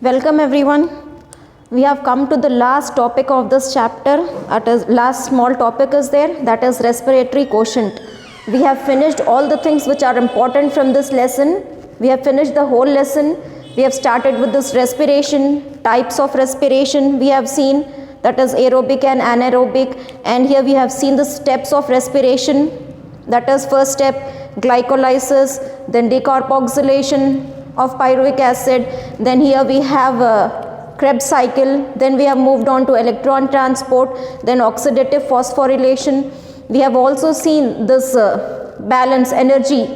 Welcome everyone. We have come to the last topic of this chapter. That is, last small topic is there, that is respiratory quotient. We have finished all the things which are important from this lesson. We have finished the whole lesson. We have started with this respiration, types of respiration we have seen, that is aerobic and anaerobic, and here we have seen the steps of respiration. That is, first step glycolysis, then decarboxylation of pyruvic acid, then here we have Krebs cycle, then we have moved on to electron transport, then oxidative phosphorylation. We have also seen this balance energy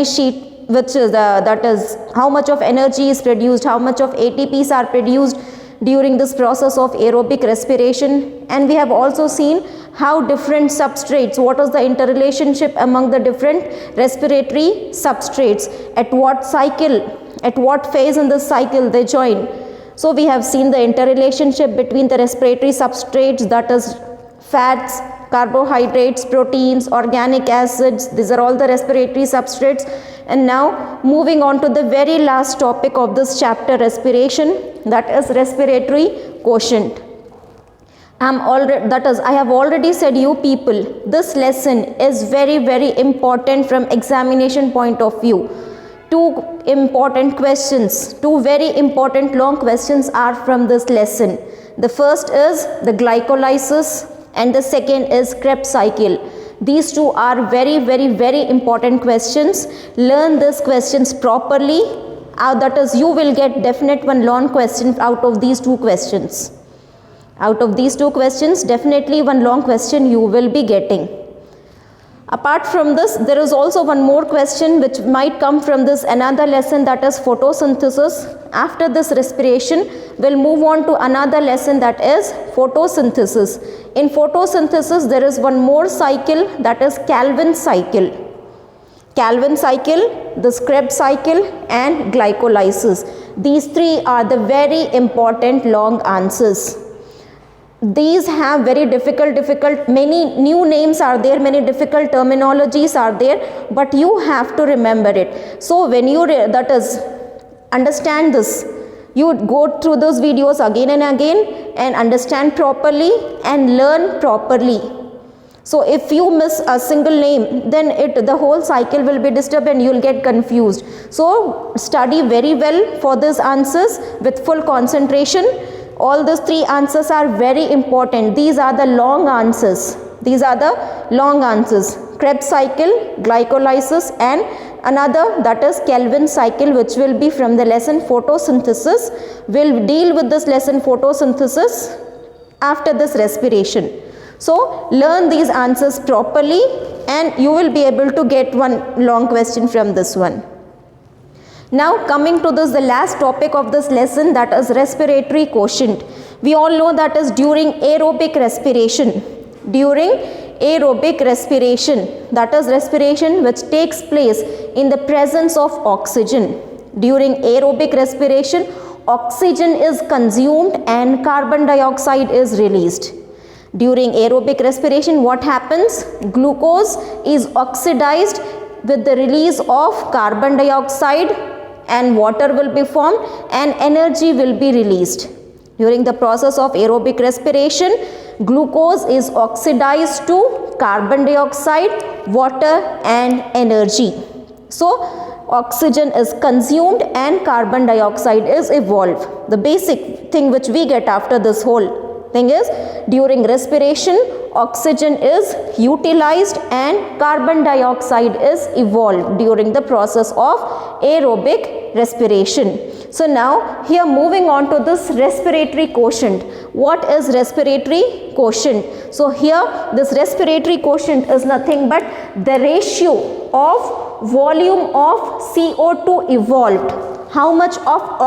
sheet, which is that is how much of energy is produced, how much of ATPs are produced during this process of aerobic respiration. And we have also seen how different substrates, what is the interrelationship among the different respiratory substrates, at what cycle, at what phase in the cycle they join. So we have seen the interrelationship between the respiratory substrates, that is fats, carbohydrates, proteins, organic acids. These are all the respiratory substrates. And now moving on to the very last topic of this chapter, respiration, that is respiratory quotient. I have already said you people, this lesson is very important from examination point of view. Two important questions, two very important long questions are from this lesson. The first is the glycolysis and the second is Krebs cycle. These two are very important questions. Learn these questions properly. That is, you will get definite one long question out of these two questions. Out of these two questions, definitely one long question you will be getting. Apart from this, there is also one more question which might come from this another lesson, that is photosynthesis. After this respiration, we'll move on to another lesson, that is photosynthesis. In photosynthesis, there is one more cycle, that is Calvin cycle. Calvin cycle, the Krebs cycle and glycolysis. These three are the very important long answers. These have very difficult, many new names are there, many difficult terminologies are there, but you have to remember it. So when you understand this, you go through those videos again and again and understand properly and learn properly. So if you miss a single name, then the whole cycle will be disturbed and you will get confused. So study very well for these answers with full concentration. All these three answers are very important. These are the long answers. These are the long answers. Krebs cycle, glycolysis and another, that is Calvin cycle, which will be from the lesson photosynthesis. We'll deal with this lesson photosynthesis after this respiration. So learn these answers properly and you will be able to get one long question from this one. Now coming to this, the last topic of this lesson, that is respiratory quotient. We all know that is during aerobic respiration. During aerobic respiration, that is respiration which takes place in the presence of oxygen. During aerobic respiration, oxygen is consumed and carbon dioxide is released. During aerobic respiration, what happens? Glucose is oxidized with the release of carbon dioxide and water will be formed and energy will be released. During the process of aerobic respiration, glucose is oxidized to carbon dioxide, water and energy. So oxygen is consumed and carbon dioxide is evolved. The basic thing which we get after this whole thing is, during respiration, oxygen is utilized and carbon dioxide is evolved during the process of aerobic respiration. So now here moving on to this respiratory quotient. What is respiratory quotient? So here this respiratory quotient is nothing but the ratio of volume of CO2 evolved. How much of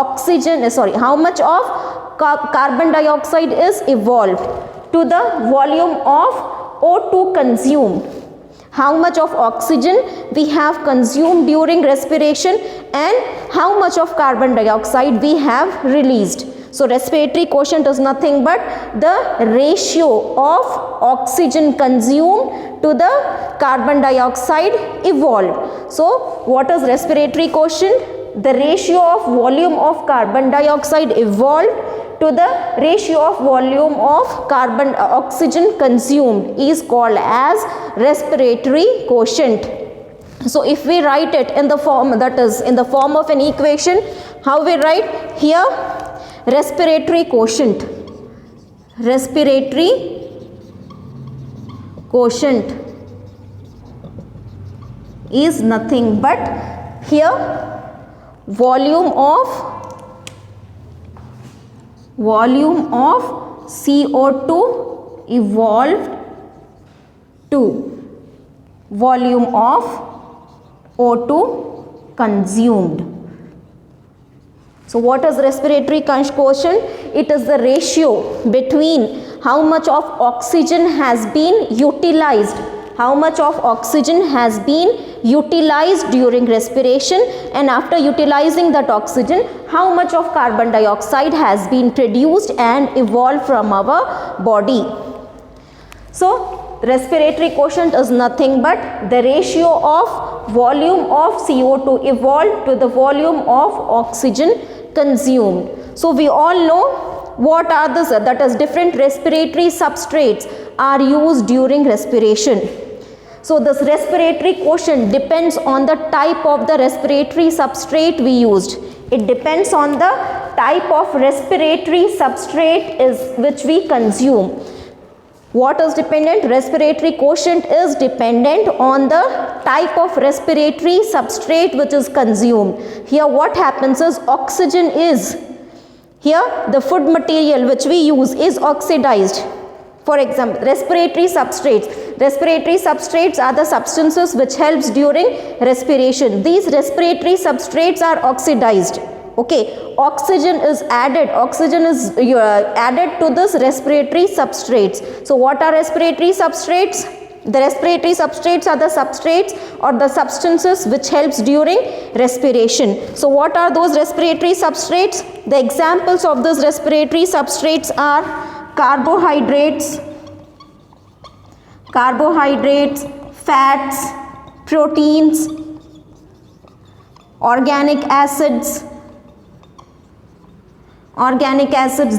how much of carbon dioxide is evolved to the volume of O2 consumed. How much of oxygen we have consumed during respiration and how much of carbon dioxide we have released. So respiratory quotient is nothing but the ratio of oxygen consumed to the carbon dioxide evolved. So what is respiratory quotient? the ratio of volume of carbon dioxide evolved to the ratio of volume of oxygen consumed is called as respiratory quotient. So if we write it in the form, that is in the form of an equation, how we write here? Respiratory quotient. Respiratory quotient is nothing but here volume of CO2 evolved to volume of O2 consumed. So what is respiratory quotient? It is the ratio between how much of oxygen has been utilized, during respiration, and after utilizing that oxygen, how much of carbon dioxide has been produced and evolved from our body. So respiratory quotient is nothing but the ratio of volume of CO2 evolved to the volume of oxygen consumed. So we all know what are the, that is, different respiratory substrates are used during respiration. So this respiratory quotient depends on the type of the respiratory substrate we used. It depends on the type of respiratory substrate which we consume. What is dependent? Respiratory quotient is dependent on the type of respiratory substrate which is consumed. Here what happens is oxygen is, here the food material which we use is oxidized. For example, respiratory substrates. Respiratory substrates are the substances which helps during respiration. These respiratory substrates are oxidized. Okay, oxygen is added to this respiratory substrates. So what are respiratory substrates? The respiratory substrates are the substrates or the substances which helps during respiration. So what are those respiratory substrates? The examples of those respiratory substrates are carbohydrates, fats, proteins, organic acids.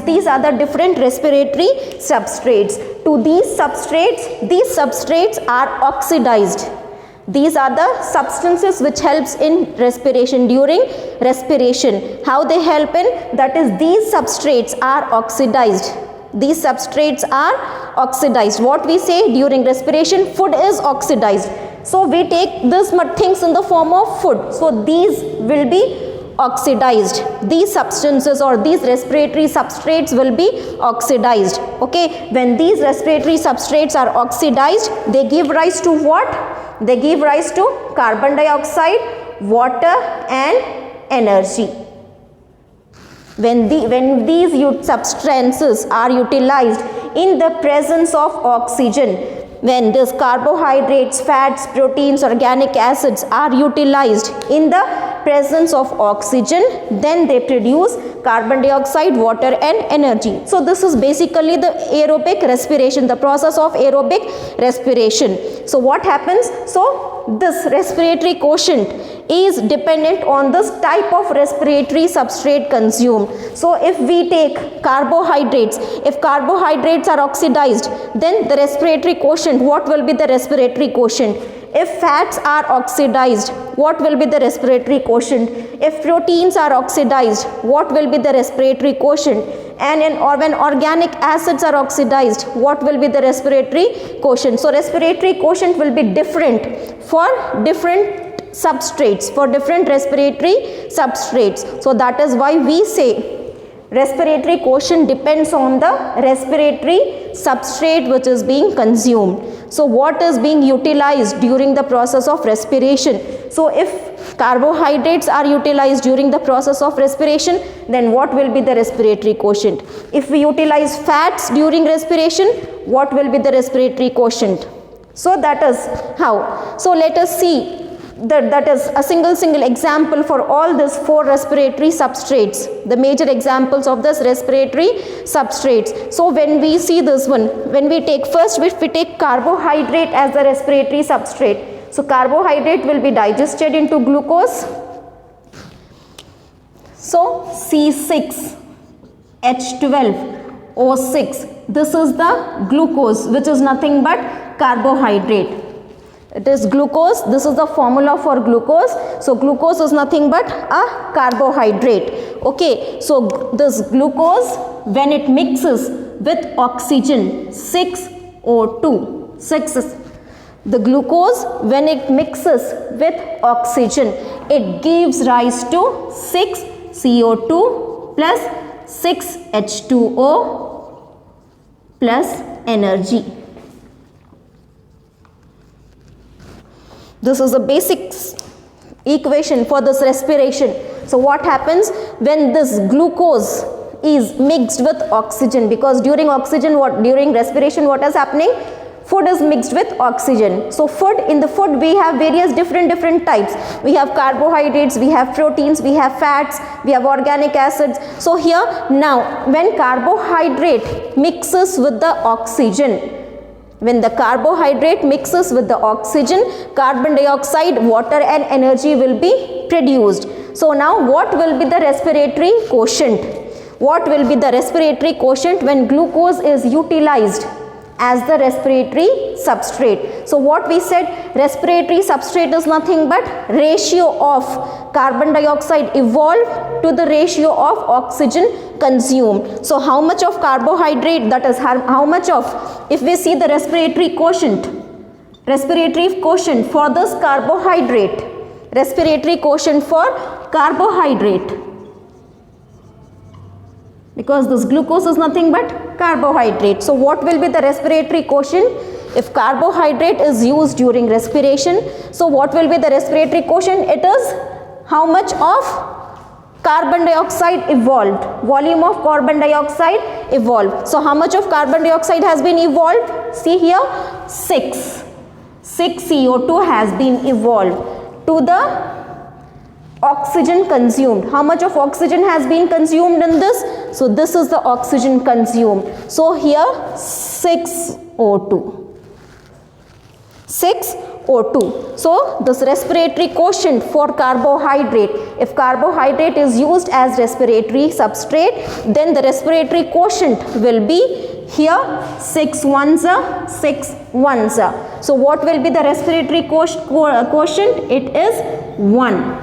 These are the different respiratory substrates. To these substrates are oxidized. These are the substances which helps in respiration, during respiration. How they help in? That is, these substrates are oxidized. What we say during respiration, food is oxidized. So we take these things in the form of food. So these will be oxidized. These substances or these respiratory substrates will be oxidized. Okay, when these respiratory substrates are oxidized, they give rise to what? They give rise to carbon dioxide, water and energy. When these substances are utilized in the presence of oxygen, when these carbohydrates, fats, proteins, organic acids are utilized in the presence of oxygen, then they produce carbon dioxide, water and energy. So this is basically the aerobic respiration, the process of aerobic respiration. So what happens? So this respiratory quotient is dependent on this type of respiratory substrate consumed. So if we take carbohydrates, if carbohydrates are oxidized, then the respiratory quotient, what will be the respiratory quotient? If fats are oxidized, what will be the respiratory quotient? If proteins are oxidized, what will be the respiratory quotient? And when organic acids are oxidized, what will be the respiratory quotient? So respiratory quotient will be different for different substrates, for different respiratory substrates. So that is why we say respiratory quotient depends on the respiratory substrate which is being consumed. So what is being utilized during the process of respiration? So if carbohydrates are utilized during the process of respiration, then what will be the respiratory quotient? If we utilize fats during respiration, what will be the respiratory quotient? So that is how. So let us see that is a single example for all these four respiratory substrates, the major examples of this respiratory substrates. So when we see this one, when we take first, if we take carbohydrate as the respiratory substrate, so carbohydrate will be digested into glucose. So C6H12O6, this is the glucose, which is nothing but carbohydrate. It is glucose. This is the formula for glucose. So glucose is nothing but a carbohydrate. Okay, so this glucose, when it mixes with oxygen, 6O2, 6 is the glucose, when it mixes with oxygen, it gives rise to 6CO2 plus 6H2O plus energy. This is the basic equation for this respiration. So what happens when this glucose is mixed with oxygen? Because during respiration, what is happening? Food is mixed with oxygen. So in the food we have various different types. We have carbohydrates, we have proteins, we have fats, we have organic acids. So here now, when carbohydrate mixes with the oxygen, when the carbohydrate mixes with the oxygen, carbon dioxide, water and energy will be produced. So now what will be the respiratory quotient? What will be the respiratory quotient when glucose is utilized as the respiratory substrate? So what we said, respiratory substrate is nothing but ratio of carbon dioxide evolved to the ratio of oxygen consumed. So how much of carbohydrate, that is how much of, if we see the respiratory quotient for this carbohydrate, respiratory quotient for carbohydrate, because this glucose is nothing but carbohydrate. So what will be the respiratory quotient? If carbohydrate is used during respiration, so what will be the respiratory quotient? It is how much of carbon dioxide evolved, volume of carbon dioxide evolved. So how much of carbon dioxide has been evolved? See here, 6 CO2 has been evolved to the oxygen consumed. How much of oxygen has been consumed in this? So this is the oxygen consumed. So here 6O2. So this respiratory quotient for carbohydrate, if carbohydrate is used as respiratory substrate, then the respiratory quotient will be here 6 ones are 6 ones are. So what will be the respiratory quotient? It is 1.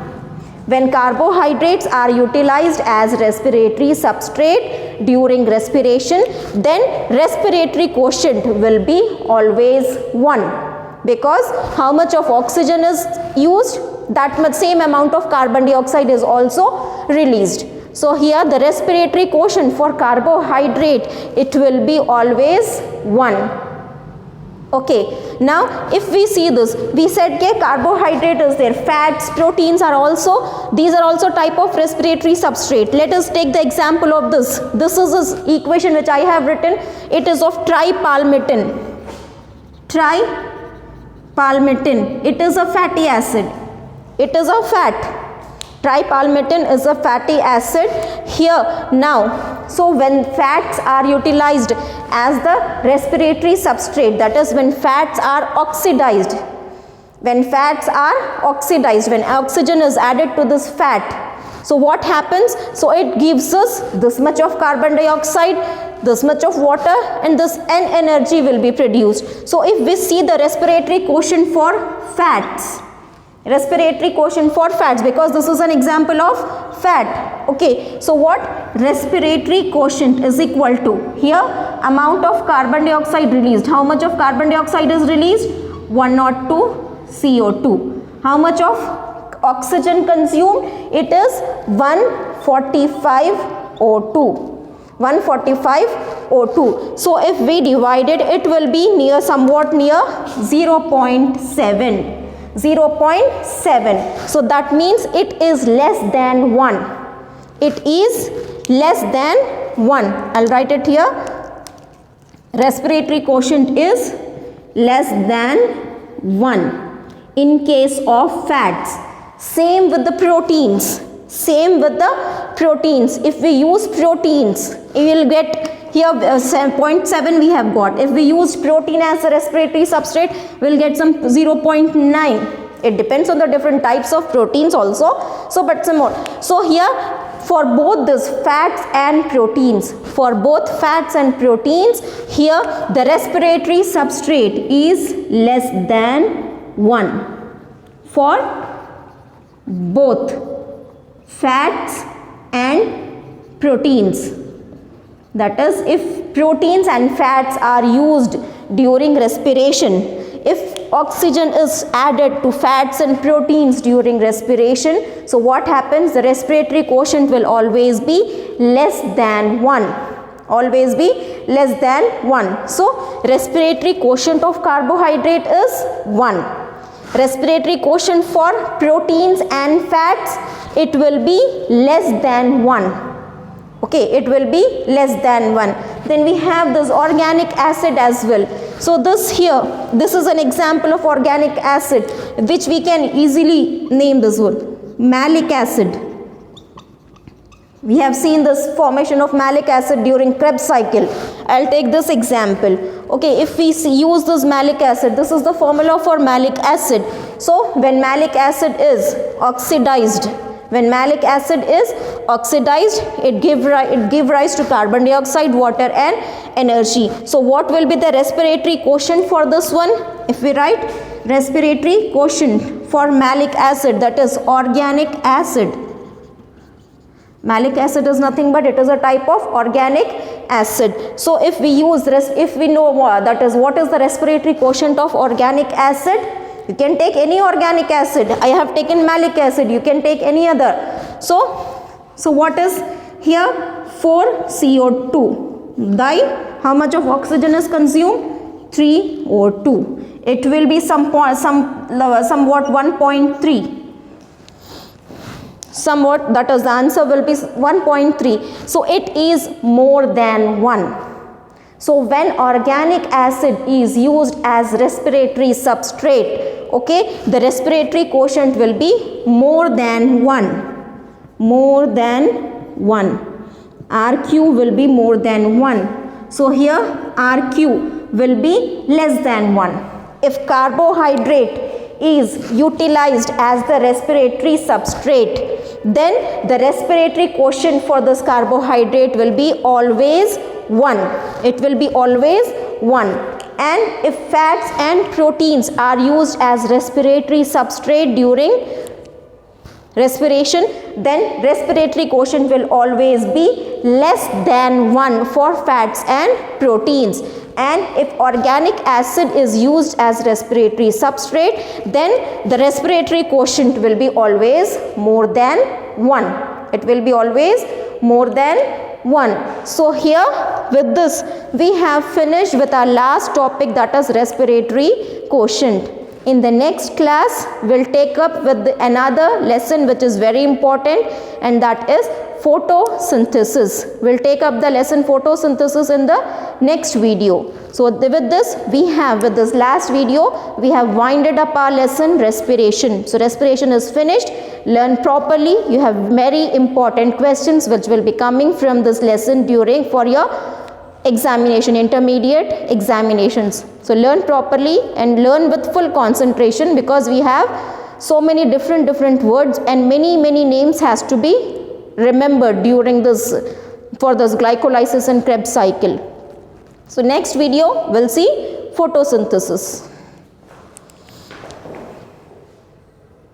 When carbohydrates are utilized as respiratory substrate during respiration, then respiratory quotient will be always 1. Because how much of oxygen is used, that much same amount of carbon dioxide is also released. So here the respiratory quotient for carbohydrate, it will be always 1. Okay, now if we see this, we said that carbohydrate is there, fats, proteins are also, these are also type of respiratory substrate. Let us take the example of this. This is this equation which I have written. It is of tripalmitin. Tripalmitin, it is a fatty acid. It is a fat. Tripalmitin is a fatty acid here now. So when fats are utilized as the respiratory substrate, that is when fats are oxidized, when oxygen is added to this fat, so what happens? So it gives us this much of carbon dioxide, this much of water, and this N energy will be produced. So if we see the respiratory quotient for fats, because this is an example of fat. Okay, so what respiratory quotient is equal to, here amount of carbon dioxide released, how much of carbon dioxide is released? 102 CO2. How much of oxygen consumed? It is 145 O2. So if we divide it, it will be somewhat near 0.7. So that means it is less than 1. It is less than 1. I'll write it here. Respiratory quotient is less than 1 in case of fats. Same with the proteins. If we use proteins, we will get here 0.7 we have got. If we use protein as a respiratory substrate, we'll get some 0.9. It depends on the different types of proteins also. So but some more. So here for both this fats and proteins, for both fats and proteins, here the respiratory substrate is less than 1 for both fats and proteins. That is, if proteins and fats are used during respiration, if oxygen is added to fats and proteins during respiration, so what happens? The respiratory quotient will always be less than 1. Always be less than 1. So, respiratory quotient of carbohydrate is 1. Respiratory quotient for proteins and fats, it will be less than 1. Okay, it will be less than 1. Then we have this organic acid as well. So this here, this is an example of organic acid which we can easily name this one, malic acid. We have seen this formation of malic acid during Krebs cycle. I'll take this example. Okay, if we use this malic acid, this is the formula for malic acid. So when malic acid is oxidized, when malic acid is oxidized, it give rise to carbon dioxide, water and energy. So what will be the respiratory quotient for this one? If we write respiratory quotient for malic acid, that is organic acid. Malic acid is nothing but it is a type of organic acid. So if we use if we know that is what is the respiratory quotient of organic acid, you can take any organic acid. I have taken malic acid, you can take any other. So what is here? 4 CO2. By how much of oxygen is consumed? 3 O2. It will be somewhat 1.3. Somewhat, that is the answer will be 1.3. So it is more than 1. So when organic acid is used as respiratory substrate, okay, the respiratory quotient will be more than 1. More than 1. RQ will be more than 1. So here RQ will be less than 1. If carbohydrate is utilized as the respiratory substrate, then the respiratory quotient for this carbohydrate will be always 1. It will be always 1. And if fats and proteins are used as respiratory substrate during respiration, then respiratory quotient will always be less than 1 for fats and proteins. And if organic acid is used as respiratory substrate, then the respiratory quotient will be always more than 1. It will be always more than 1. So here with this we have finished with our last topic, that is respiratory quotient. In the next class we'll take up with another lesson which is very important, and that is photosynthesis. We'll take up the lesson photosynthesis in the next video. So with this with this last video we have winded up our lesson respiration. So respiration is finished. Learn properly. You have very important questions which will be coming from this lesson for your examination, intermediate examinations. So learn properly and learn with full concentration, because we have so many different words and many names has to be remembered during this for this glycolysis and Krebs cycle. So next video we'll see photosynthesis.